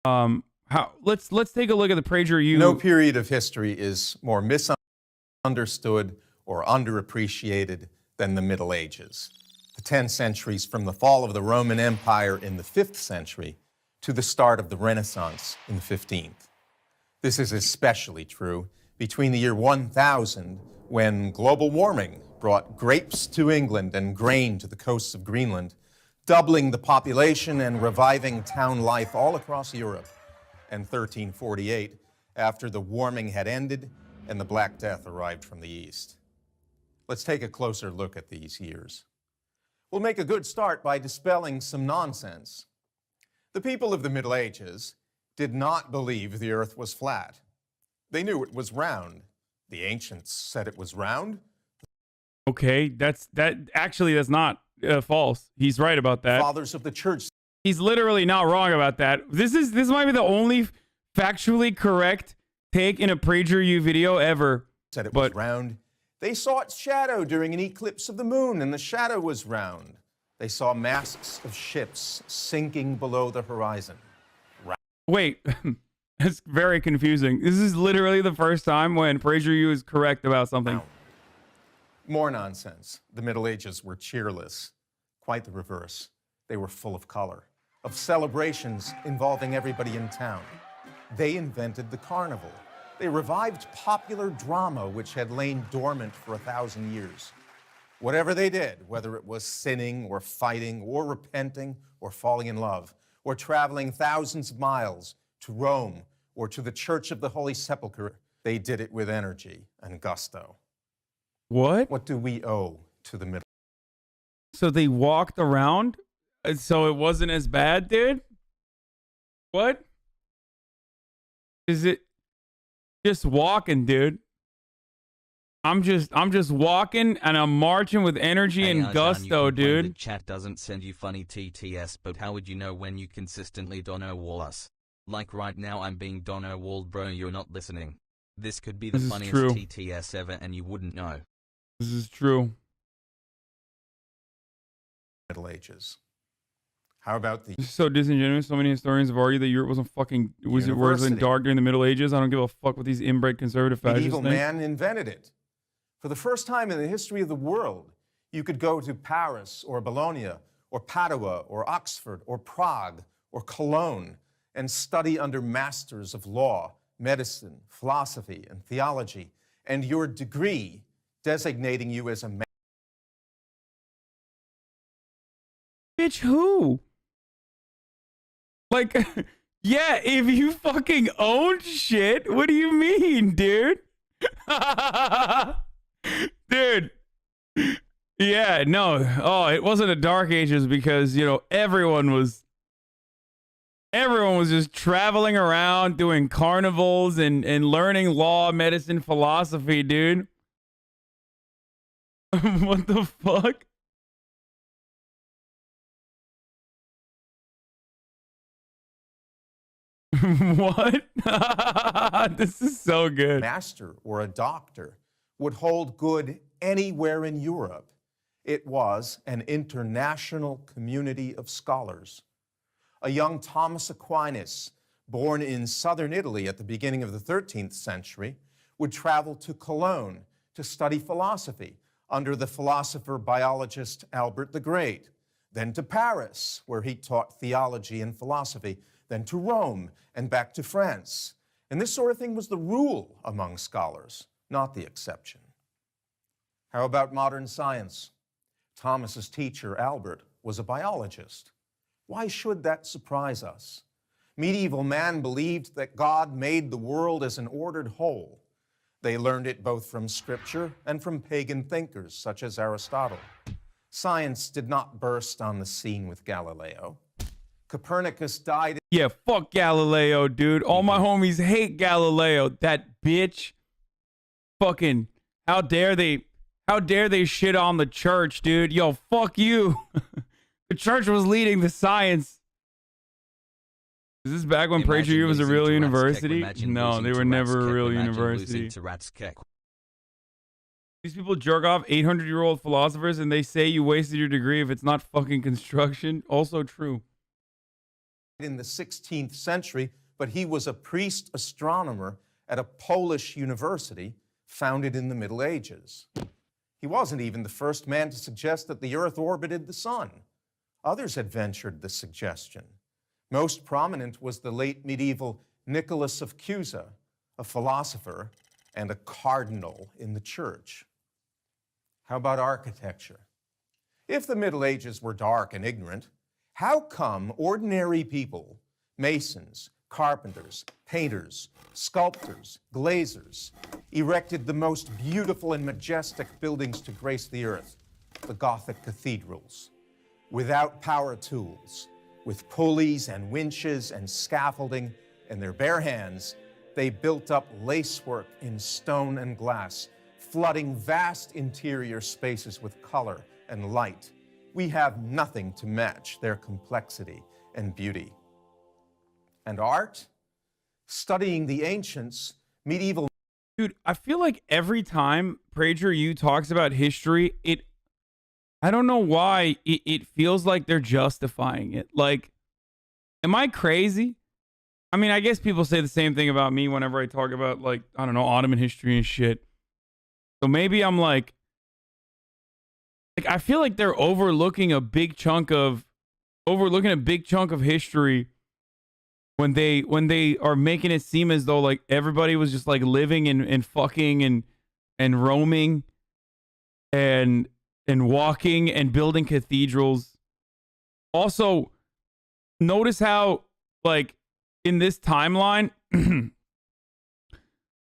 Let's take a look at the PragerU. No period of history is more misunderstood or underappreciated than the Middle Ages. The 10 centuries from the fall of the Roman Empire in the 5th century to the start of the Renaissance in the 15th. This is especially true between the year 1000, when global warming brought grapes to England and grain to the coasts of Greenland, doubling the population and reviving town life all across Europe, and 1348, after the warming had ended and the Black Death arrived from the east. Let's take a closer look at these years. We'll make a good start by dispelling some nonsense. The people of the Middle Ages did not believe the earth was flat. They knew it was round. The ancients said it was round. Okay, that's not false. He's right about that. Fathers of the church. He's literally not wrong about that. This might be the only factually correct take in a PragerU video ever. Said it was round. They saw its shadow during an eclipse of the moon, and the shadow was round. They saw masks of ships sinking below the horizon. Wait, that's very confusing. This is literally the first time when PragerU is correct about something. More nonsense. The Middle Ages were cheerless. Quite the reverse. They were full of color, of celebrations involving everybody in town. They invented the carnival. They revived popular drama, which had lain dormant for 1,000 years. Whatever they did, whether it was sinning or fighting or repenting or falling in love or traveling thousands of miles to Rome or to the Church of the Holy Sepulchre, they did it with energy and gusto. What? What do we owe to the Middle? So they walked around? So it wasn't as bad, dude? What? Is it just walking, dude? I'm just walking and I'm marching with energy and gusto, dude. The chat doesn't send you funny TTS, but how would you know when you consistently Dono wall us? Like right now I'm being Dono walled, bro, you're not listening. This could be the funniest TTS ever and you wouldn't know. This is true. Middle Ages. How about the... This is so disingenuous. So many historians have argued that Europe wasn't dark during the Middle Ages. I don't give a fuck what these inbred conservative fascists medieval think. Man invented it. For the first time in the history of the world, you could go to Paris or Bologna or Padua or Oxford or Prague or Cologne and study under masters of law, medicine, philosophy, and theology, and your degree designating you as a man. Bitch, who? Like, yeah, if you fucking owned shit, what do you mean, dude? Dude. Yeah, no. Oh, it wasn't a dark ages because, you know, everyone was just traveling around doing carnivals and learning law, medicine, philosophy, dude. What the fuck? What? This is so good. Master or a doctor would hold good anywhere in Europe. It was an international community of scholars. A young Thomas Aquinas, born in southern Italy at the beginning of the 13th century, would travel to Cologne to study philosophy under the philosopher-biologist Albert the Great, then to Paris, where he taught theology and philosophy, then to Rome, and back to France. And this sort of thing was the rule among scholars, not the exception. How about modern science? Thomas's teacher, Albert, was a biologist. Why should that surprise us? Medieval man believed that God made the world as an ordered whole. They learned it both from scripture and from pagan thinkers, such as Aristotle. Science did not burst on the scene with Galileo. Copernicus died. Yeah, fuck Galileo, dude. All my homies hate Galileo. That bitch. Fucking, how dare they shit on the church, dude? Yo, fuck you. The church was leading the science. Is this back when PragerU was a real university? No, they were never a real university. These people jerk off 800-year-old philosophers and they say you wasted your degree if it's not fucking construction. Also true. in the 16th century, but he was a priest astronomer at a Polish university founded in the Middle Ages. He wasn't even the first man to suggest that the Earth orbited the sun. Others had ventured the suggestion. Most prominent was the late medieval Nicholas of Cusa, a philosopher and a cardinal in the church. How about architecture? If the Middle Ages were dark and ignorant, how come ordinary people, masons, carpenters, painters, sculptors, glazers, erected the most beautiful and majestic buildings to grace the earth, the Gothic cathedrals, without power tools, with pulleys and winches and scaffolding in their bare hands? They built up lacework in stone and glass, flooding vast interior spaces with color and light. We have nothing to match their complexity and beauty. And art? Studying the ancients, medieval... Dude, I feel like every time PragerU talks about history, I don't know why it feels like they're justifying it. Like, am I crazy? I mean, I guess people say the same thing about me whenever I talk about, like, I don't know, Ottoman history and shit. So maybe I'm like I feel like they're overlooking a big chunk of history when they are making it seem as though like everybody was just like living and fucking and roaming and walking and building cathedrals. Also, notice how like in this timeline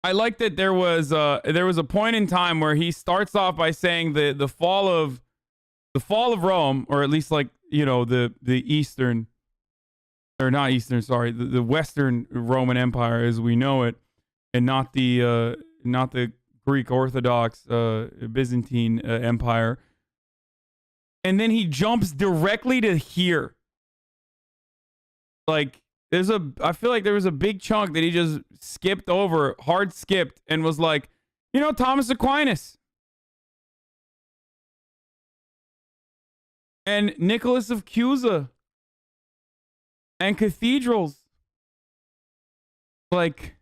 I like that there was a point in time where he starts off by saying the fall of Rome, or at least like, you know, the Eastern, or not Eastern, sorry, the Western Roman Empire as we know it, and not the Greek Orthodox Byzantine Empire. And then he jumps directly to here. Like, I feel like there was a big chunk that he just skipped over, hard skipped, and was like, you know, Thomas Aquinas and Nicholas of Cusa and cathedrals. Like,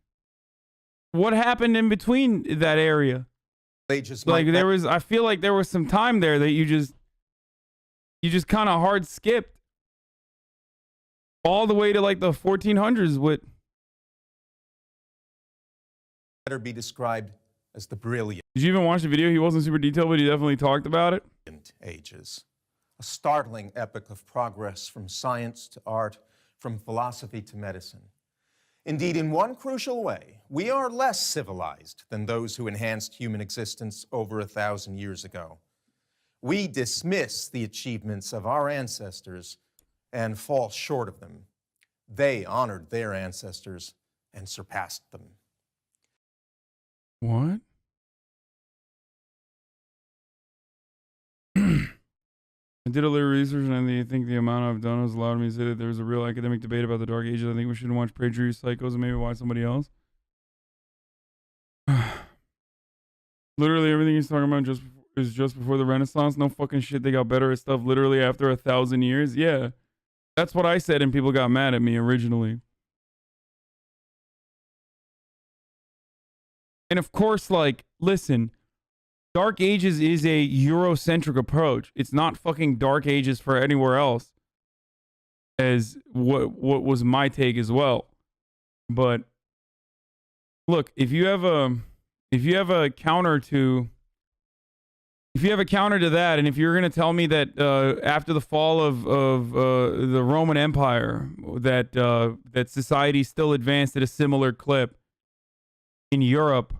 what happened in between that area? Like, I feel like there was some time there that you just kind of hard skipped. All the way to like the 1400s with... better be described as the brilliant. Did you even watch the video? He wasn't super detailed, but he definitely talked about it. Ages. A startling epic of progress from science to art, from philosophy to medicine. Indeed, in one crucial way, we are less civilized than those who enhanced human existence over 1,000 years ago. We dismiss the achievements of our ancestors and fall short of them. They honored their ancestors and surpassed them. What? I did a little research, and I think the amount I've done has allowed me to say that there was a real academic debate about the Dark Ages. I think we shouldn't watch PragerU Psychos and maybe watch somebody else. Literally everything he's talking about is just before the Renaissance. No fucking shit. They got better at stuff literally after 1,000 years. Yeah. That's what I said, and people got mad at me originally. And of course, like, listen, Dark Ages is a Eurocentric approach. It's not fucking Dark Ages for anywhere else, as what was my take as well. But look, if you have a counter to that, and if you're going to tell me that after the fall of the Roman Empire, that society still advanced at a similar clip in Europe,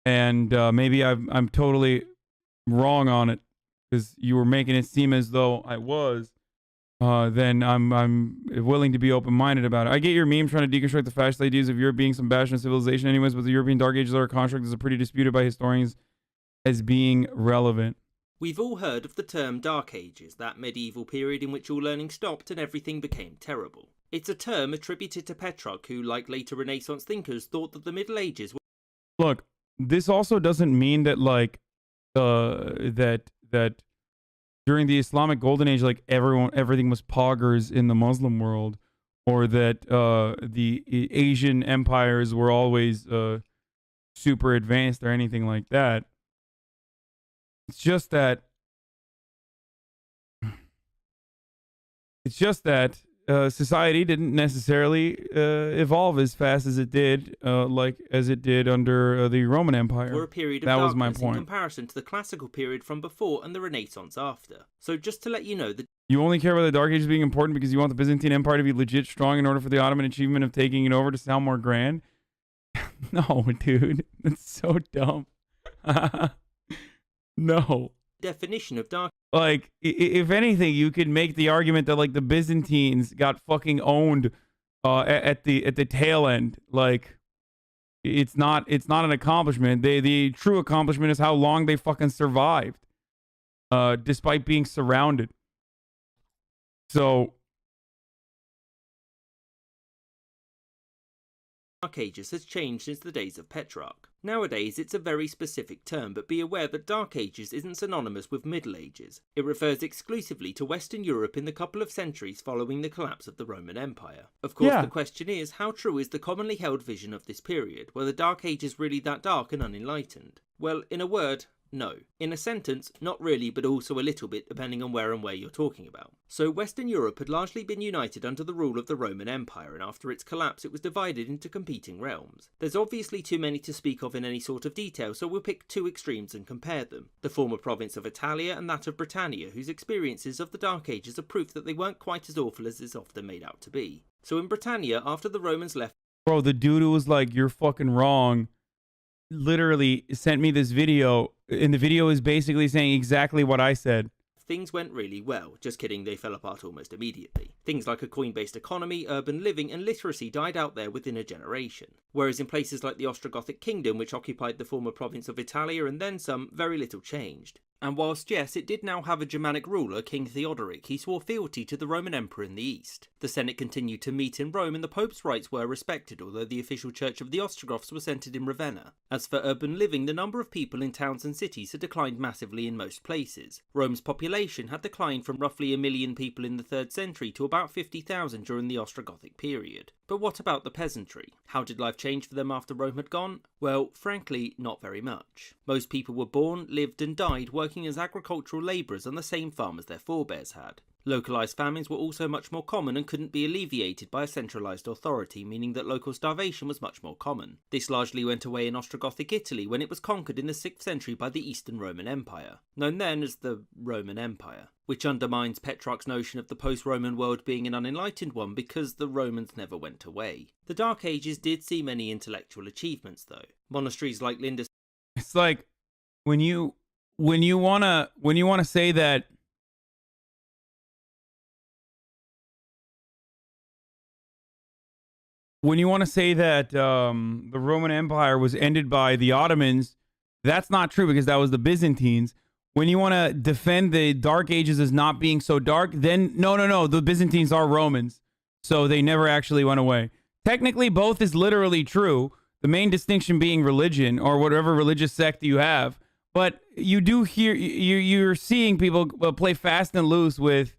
and maybe I'm totally wrong on it because you were making it seem as though I was, then I'm willing to be open-minded about it. I get your meme trying to deconstruct the fascist ideas of Europe being some bastion of civilization anyways, but the European Dark Ages are a construct that is pretty disputed by historians as being relevant. We've all heard of the term Dark Ages, that medieval period in which all learning stopped and everything became terrible. It's a term attributed to Petrarch, who, like later Renaissance thinkers, thought that the Middle Ages were... Look, this also doesn't mean that, like, that during the Islamic Golden Age, like, everything was poggers in the Muslim world, or that the Asian empires were always super advanced or anything like that. It's just that society didn't necessarily evolve as fast as it did, as it did under the Roman Empire. Were a period of that was my darkness point. in comparison to the classical period from before and the Renaissance after. So just to let you know, You only care about the Dark Ages being important because you want the Byzantine Empire to be legit strong in order for the Ottoman achievement of taking it over to sound more grand? No, dude. That's so dumb. No. definition of dark Like, if anything, you could make the argument that, like, the Byzantines got fucking owned at the tail end. Like, it's not an accomplishment. The true accomplishment is how long they fucking survived, despite being surrounded. So, Dark Ages has changed since the days of Petrarch. Nowadays it's a very specific term, but be aware that Dark Ages isn't synonymous with Middle Ages. It refers exclusively to Western Europe in the couple of centuries following the collapse of the Roman Empire. Of course, the question is, how true is the commonly held vision of this period? Were the Dark Ages really that dark and unenlightened? Well, in a word, no. In a sentence, not really, but also a little bit, depending on where and where you're talking about. So Western Europe had largely been united under the rule of the Roman Empire, and after its collapse it was divided into competing realms. There's obviously too many to speak of in any sort of detail, so we'll pick two extremes and compare them. The former province of Italia and that of Britannia, whose experiences of the Dark Ages are proof that they weren't quite as awful as is often made out to be. So in Britannia, after the Romans left... Bro, the dude who was like, "You're fucking wrong," literally sent me this video, and the video is basically saying exactly what I said. Things went really well. Just kidding, they fell apart almost immediately. Things like a coin-based economy, urban living and literacy died out there within a generation. Whereas in places like the Ostrogothic Kingdom, which occupied the former province of Italia and then some, very little changed. And whilst yes, it did now have a Germanic ruler, King Theodoric, he swore fealty to the Roman Emperor in the east. The Senate continued to meet in Rome and the Pope's rights were respected, although the official church of the Ostrogoths was centred in Ravenna. As for urban living, the number of people in towns and cities had declined massively in most places. Rome's population had declined from roughly 1 million people in the 3rd century to about 50,000 during the Ostrogothic period. But what about the peasantry? How did life change for them after Rome had gone? Well, frankly, not very much. Most people were born, lived and died working as agricultural labourers on the same farm as their forebears had. Localised famines were also much more common and couldn't be alleviated by a centralised authority, meaning that local starvation was much more common. This largely went away in Ostrogothic Italy when it was conquered in the 6th century by the Eastern Roman Empire, known then as the Roman Empire, which undermines Petrarch's notion of the post-Roman world being an unenlightened one because the Romans never went away. The Dark Ages did see many intellectual achievements though. Monasteries like Lindisfarne. It's like when you wanna say that the Roman Empire was ended by the Ottomans, that's not true because that was the Byzantines. When you want to defend the Dark Ages as not being so dark, then no, the Byzantines are Romans, so they never actually went away. Technically, both is literally true, the main distinction being religion or whatever religious sect you have. But you do hear, you're seeing people play fast and loose with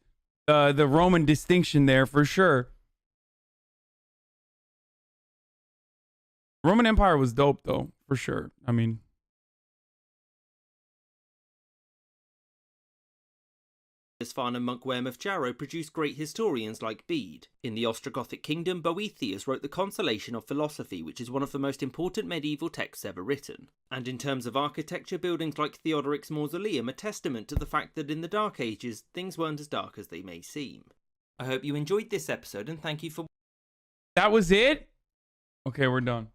the Roman distinction there for sure. Roman Empire was dope though, for sure. I mean, and monk Wearmouth Jarrow produced great historians like Bede. In the Ostrogothic Kingdom, Boethius wrote the Consolation of Philosophy, which is one of the most important medieval texts ever written. And in terms of architecture, buildings like Theodoric's Mausoleum are testament to the fact that in the Dark Ages, things weren't as dark as they may seem. I hope you enjoyed this episode and thank you for... That was it? Okay, we're done.